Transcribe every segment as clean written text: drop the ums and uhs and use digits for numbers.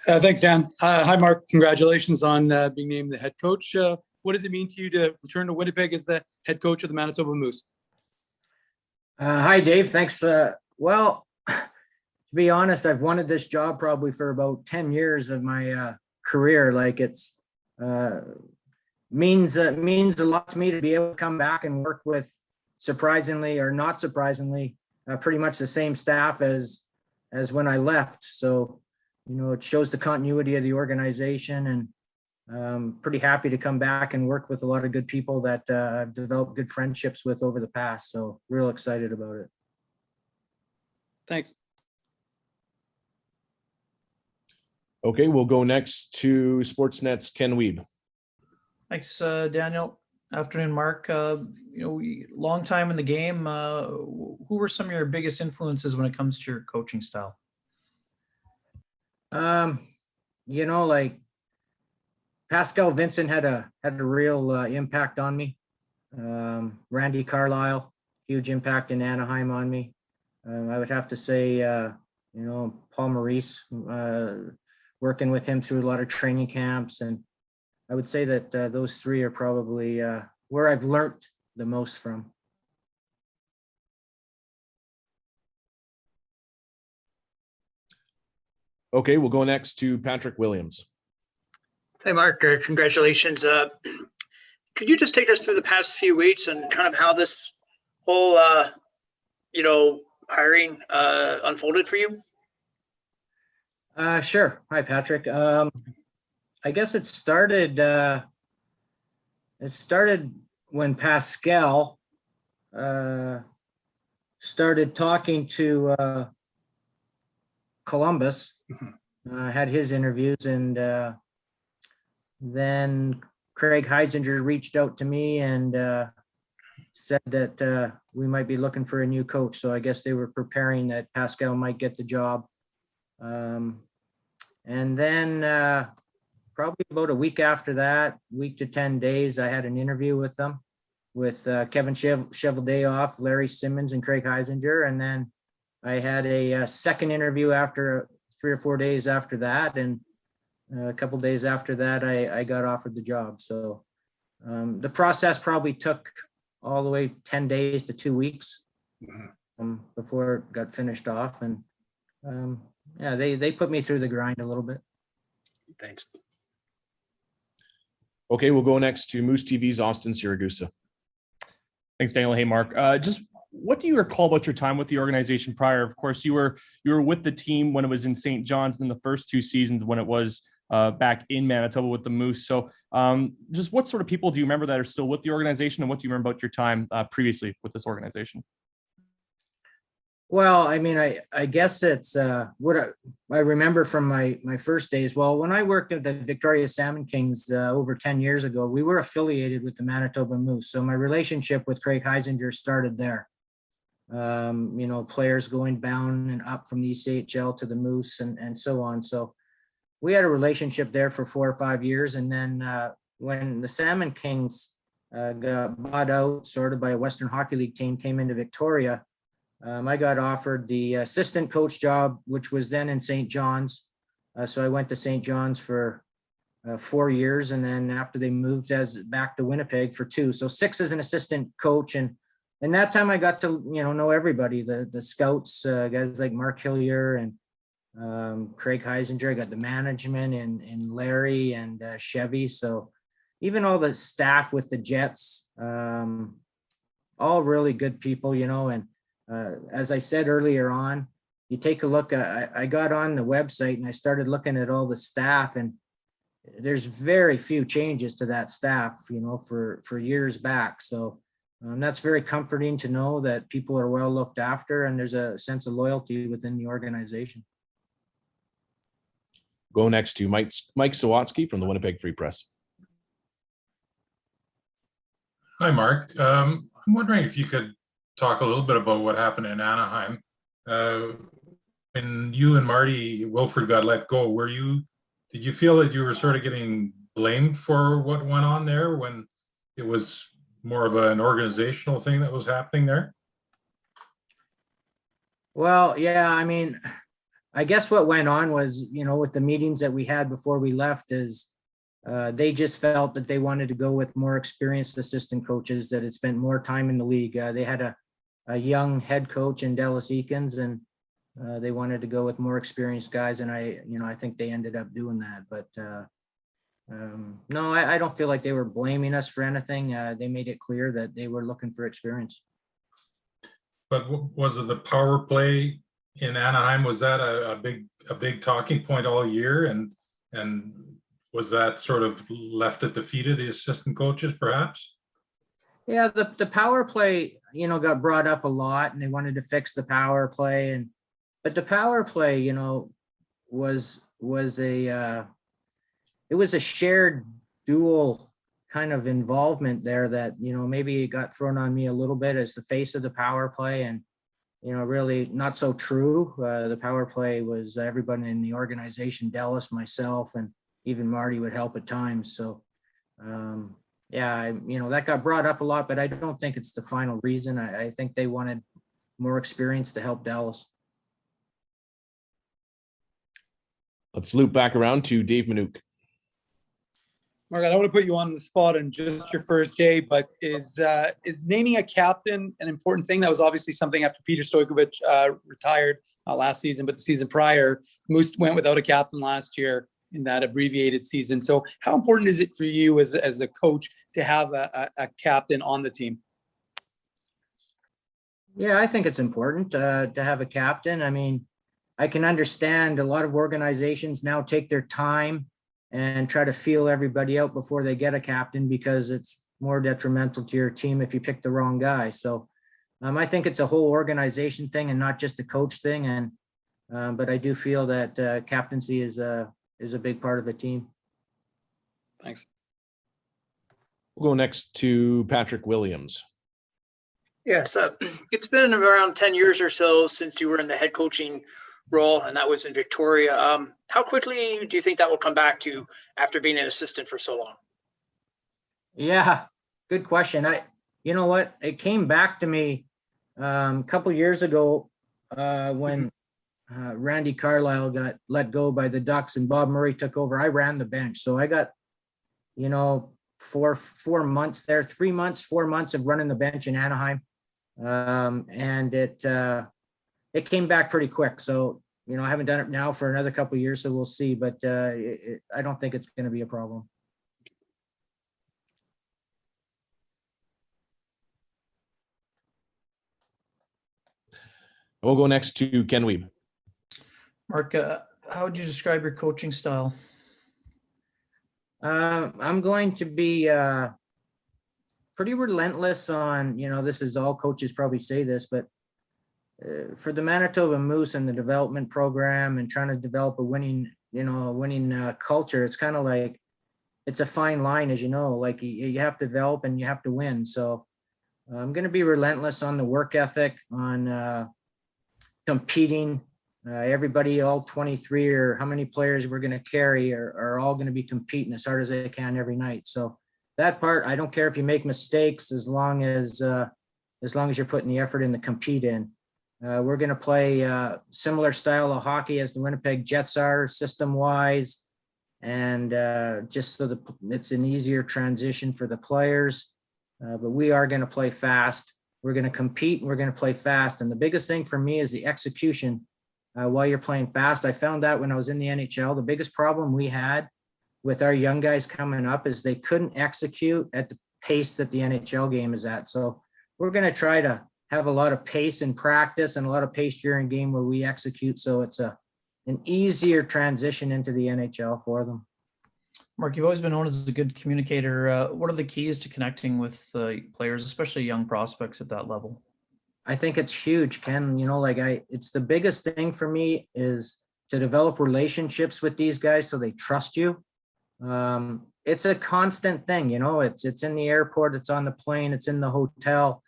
Thanks, Dan. Hi, Mark. Congratulations on being named the head coach. What does it mean to you to return to Winnipeg as the head coach of the Manitoba Moose? Hi, Dave. Thanks. Well, to be honest, I've wanted this job probably for about 10 years of my career. Like it's means a lot to me to be able to come back and work with, surprisingly or not surprisingly, pretty much the same staff as when I left. So, it shows the continuity of the organization, and pretty happy to come back and work with a lot of good people that I've developed good friendships with over the past. So real excited about it. Thanks. Okay, we'll go next to Sportsnet's Ken Wiebe. Thanks, Daniel. Afternoon, Mark. Long time in the game. Who were some of your biggest influences when it comes to your coaching style? Like Pascal Vincent had a real impact on me. Randy Carlisle, huge impact in Anaheim on me. I would have to say, Paul Maurice, working with him through a lot of training camps. And I would say that those three are probably where I've learned the most from. Okay, we'll go next to Patrick Williams. Hey, Mark, congratulations. Could you just take us through the past few weeks and kind of how this whole, hiring unfolded for you? Sure. Hi, Patrick. I guess it started when Pascal started talking to Columbus, had his interviews, and then Craig Heisinger reached out to me and said that we might be looking for a new coach. So I guess they were preparing that Pascal might get the job. And then probably about a week after that, week to 10 days, I had an interview with them, with Kevin Cheveldayoff, Larry Simmons, and Craig Heisinger. And then I had a second interview after 3 or 4 days after that. And a couple days after that, I got offered the job. So the process probably took all the way 10 days to 2 weeks before it got finished off. And they put me through the grind a little bit. Thanks. Okay, we'll go next to Moose TV's Austin Siragusa. Thanks, Daniel. Hey, Mark. Just what do you recall about your time with the organization prior? Of course, you were with the team when it was in St. John's, in the first 2 seasons when it was back in Manitoba with the Moose. So just what sort of people do you remember that are still with the organization, and what do you remember about your time previously with this organization? Well, I mean, I guess it's what I remember from my first days. Well, when I worked at the Victoria Salmon Kings over 10 years ago, we were affiliated with the Manitoba Moose. So my relationship with Craig Heisinger started there. Players going down and up from the ECHL to the Moose and so on. So we had a relationship there for 4 or 5 years. And then when the Salmon Kings got bought out sort of by a Western Hockey League team, came into Victoria, I got offered the assistant coach job, which was then in St. John's. So I went to St. John's for 4 years. And then after they moved back to Winnipeg for 2. So 6 as an assistant coach. And that time I got to, know everybody, the scouts, guys like Mark Hillier and Craig Heisinger. I got the management and Larry and Chevy. So even all the staff with the Jets, all really good people, and as I said earlier on, you take a look, I got on the website and I started looking at all the staff, and there's very few changes to that staff, for years back. So that's very comforting to know that people are well looked after and there's a sense of loyalty within the organization. Go next to Mike Sawatsky from the Winnipeg Free Press. Hi, Mark. I'm wondering if you could talk a little bit about what happened in Anaheim. When you and Marty Wilford got let go, did you feel that you were sort of getting blamed for what went on there when it was more of an organizational thing that was happening there? Well, yeah, I mean, I guess what went on was, with the meetings that we had before we left is they just felt that they wanted to go with more experienced assistant coaches that had spent more time in the league. They had a young head coach in Dallas Eakins, and they wanted to go with more experienced guys. And I think they ended up doing that. But no, I don't feel like they were blaming us for anything. They made it clear that they were looking for experience. But was it the power play in Anaheim? Was that a big talking point all year? And was that sort of left at the feet of the assistant coaches, perhaps? Yeah, the power play, got brought up a lot, and they wanted to fix the power play. But the power play, was it was a shared dual kind of involvement there that, maybe it got thrown on me a little bit as the face of the power play, and, really not so true. The power play was everybody in the organization, Dallas, myself, and even Marty would help at times. So, yeah, that got brought up a lot, but I don't think it's the final reason. I think they wanted more experience to help Dallas. Let's loop back around to Dave Minuk. Mark, I don't want to put you on the spot on just your first day, but is naming a captain an important thing? That was obviously something after Peter Stojkovic retired, not last season, but the season prior. Moose went without a captain last year in that abbreviated season. So how important is it for you as a coach to have a captain on the team? Yeah, I think it's important to have a captain. I mean, I can understand a lot of organizations now take their time and try to feel everybody out before they get a captain, because it's more detrimental to your team if you pick the wrong guy. So I think it's a whole organization thing and not just a coach thing. And but I do feel that captaincy is a big part of a team. Thanks. We'll go next to Patrick Williams. Yes, it's been around 10 years or so since you were in the head coaching role, and that was in Victoria. How quickly do you think that will come back to after being an assistant for so long? Yeah, good question. You know what? It came back to me a couple years ago when Randy Carlisle got let go by the Ducks and Bob Murray took over. I ran the bench, so I got 4 months there, 3 months, 4 months of running the bench in Anaheim, and it came back pretty quick. So, I haven't done it now for another couple of years, so we'll see. But I don't think it's going to be a problem. We'll go next to Ken Wiebe. Mark, how would you describe your coaching style? I'm going to be pretty relentless on, this is all coaches probably say this, but for the Manitoba Moose and the development program and trying to develop a winning culture, it's kind of like, it's a fine line, as you know, like you have to develop and you have to win. So I'm going to be relentless on the work ethic, on competing. Everybody, all 23 or how many players we're going to carry are all going to be competing as hard as they can every night. So that part, I don't care if you make mistakes, as long as you're putting the effort in to compete in. We're going to play similar style of hockey as the Winnipeg Jets are, system wise, and just so that it's an easier transition for the players. But we are going to play fast. We're going to compete and we're going to play fast. And the biggest thing for me is the execution. While you're playing fast, I found that when I was in the NHL, the biggest problem we had with our young guys coming up is they couldn't execute at the pace that the NHL game is at. So we're going to try to have a lot of pace in practice and a lot of pace during game where we execute. So it's an easier transition into the NHL for them. Mark, you've always been known as a good communicator. What are the keys to connecting with players, especially young prospects at that level? I think it's huge, Ken. It's the biggest thing for me is to develop relationships with these guys so they trust you. It's a constant thing, it's in the airport, it's on the plane, it's in the hotel,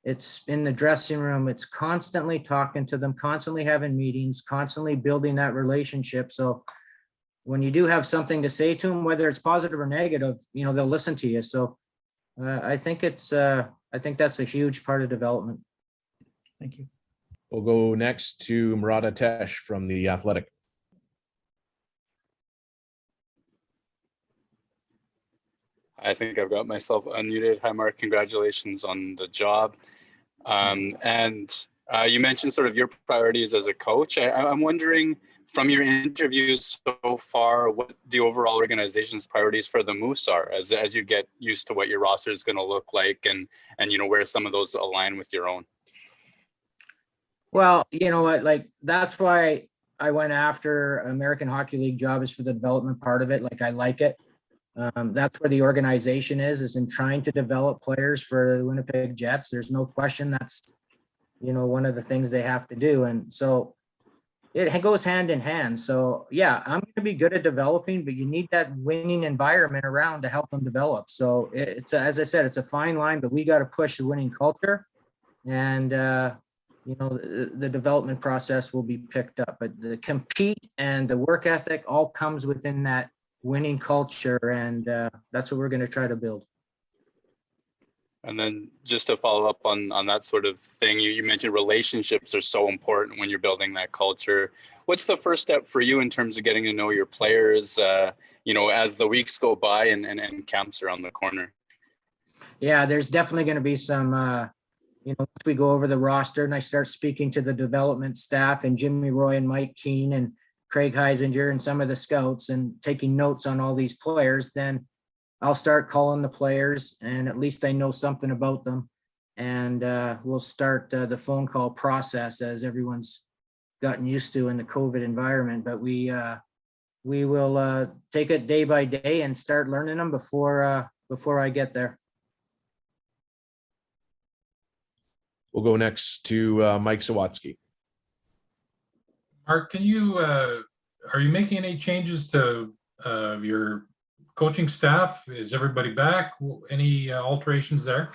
it's in the dressing room. It's constantly talking to them, constantly having meetings, constantly building that relationship. So when you do have something to say to them, whether it's positive or negative, they'll listen to you. So I think that's a huge part of development. Thank you. We'll go next to Murata Tesh from The Athletic. I think I've got myself unmuted. Hi, Mark. Congratulations on the job. And you mentioned sort of your priorities as a coach. I'm wondering, from your interviews so far, what the overall organization's priorities for the Moose are as you get used to what your roster is going to look like, and where some of those align with your own. Well, you know what, like, that's why I went after American Hockey League job, is for the development part of it. Like, I like it. That's where the organization is in trying to develop players for the Winnipeg Jets. There's no question that's, one of the things they have to do. And so it goes hand in hand. So yeah, I'm going to be good at developing, but you need that winning environment around to help them develop. So as I said, it's a fine line, but we got to push the winning culture, and the development process will be picked up. But the compete and the work ethic all comes within that winning culture, and that's what we're going to try to build. And then just to follow up on that sort of thing, you mentioned relationships are so important when you're building that culture. What's the first step for you in terms of getting to know your players, as the weeks go by and camps around the corner? Yeah, there's definitely going to be some, once we go over the roster and I start speaking to the development staff and Jimmy Roy and Mike Keane and Craig Heisinger and some of the scouts, and taking notes on all these players, then I'll start calling the players, and at least I know something about them. And we'll start the phone call process, as everyone's gotten used to in the COVID environment. But we will take it day by day and start learning them before I get there. We'll go next to Mike Sawatsky. Mark, are you making any changes to your coaching staff? Is everybody back? Any alterations there?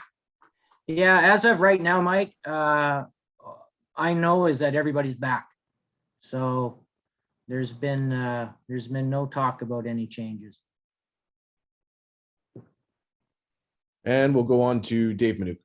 Yeah, as of right now, Mike, I know is that everybody's back. So there's been no talk about any changes. And we'll go on to Dave Minuk.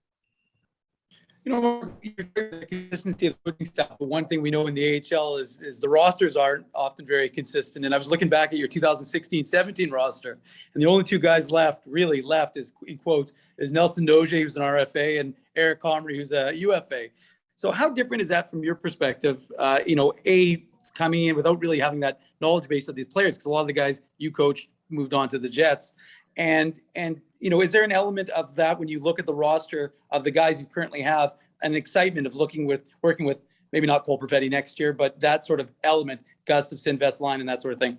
The consistency of the coaching staff, but one thing we know in the AHL is the rosters aren't often very consistent. And I was looking back at your 2016-17 roster, and the only two guys left is, in quotes, is Nelson Dozier, who's an RFA, and Eric Comrie, who's a UFA. So how different is that from your perspective? Coming in without really having that knowledge base of these players, because a lot of the guys you coached moved on to the Jets. And is there an element of that when you look at the roster of the guys you currently have, an excitement of working with maybe not Cole Perfetti next year, but that sort of element, Gustafson, Vesline, and that sort of thing?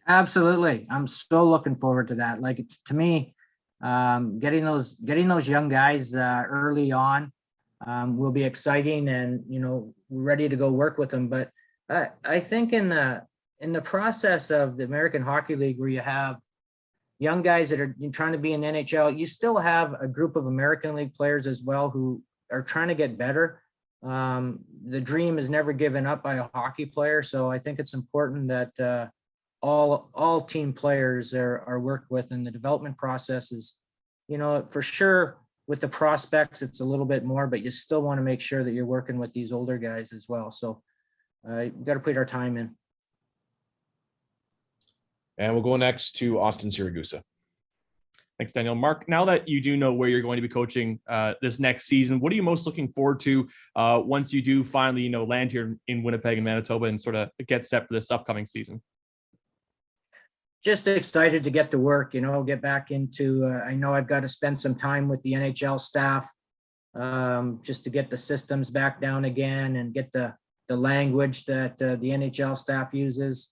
Absolutely. I'm so looking forward to that. Like, it's, to me, getting those young guys early on will be exciting, and, we're ready to go work with them. But I think in the process of the American Hockey League, where you have young guys that are trying to be in NHL, you still have a group of American League players as well who are trying to get better. The dream is never given up by a hockey player. So I think it's important that all team players are worked with, and the development process is, for sure with the prospects, it's a little bit more, but you still want to make sure that you're working with these older guys as well. So we've got to put our time in. And we'll go next to Austin Siragusa. Thanks, Daniel. Mark, now that you do know where you're going to be coaching this next season, what are you most looking forward to once you do finally, land here in Winnipeg and Manitoba and sort of get set for this upcoming season? Just excited to get to work, get back into, I know I've got to spend some time with the NHL staff just to get the systems back down again and get the language that the NHL staff uses.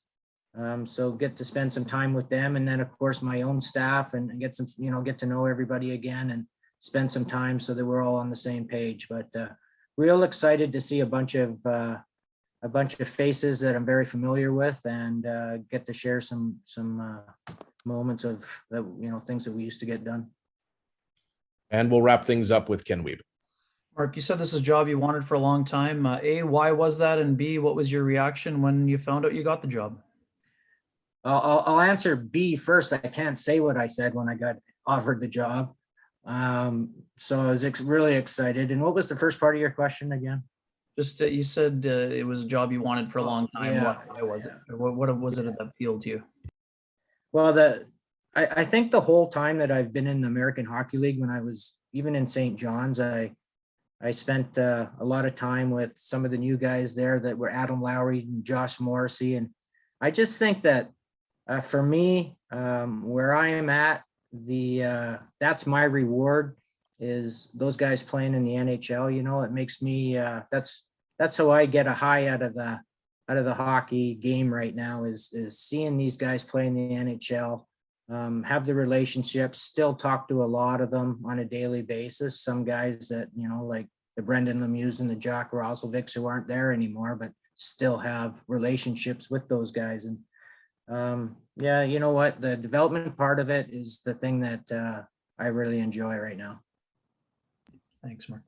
So get to spend some time with them, and then of course my own staff, and get some, get to know everybody again and spend some time so that we're all on the same page. But real excited to see a bunch of faces that I'm very familiar with, and get to share some moments of things that we used to get done. And we'll wrap things up with Ken Wiebe. Mark, you said this is a job you wanted for a long time. A, why was that? And B, what was your reaction when you found out you got the job? I'll answer B first. I can't say what I said when I got offered the job. So I was really excited. And what was the first part of your question again? Just you said it was a job you wanted for a long time. Yeah, Why was yeah. it? What was it that appealed to you? Well, I think the whole time that I've been in the American Hockey League, when I was even in St. John's, I spent a lot of time with some of the new guys there that were Adam Lowry and Josh Morrissey. And I just think that for me, where I am at, that's my reward, is those guys playing in the NHL. You know, it makes me, that's how I get a high out of the hockey game right now, is seeing these guys play in the NHL, have the relationships, still talk to a lot of them on a daily basis. Some guys that, you know, like the Brendan Lemieux and the Jock Roslovics, who aren't there anymore, but still have relationships with those guys. And yeah, you know what, the development part of it is the thing that I really enjoy right now. Thanks, Mark.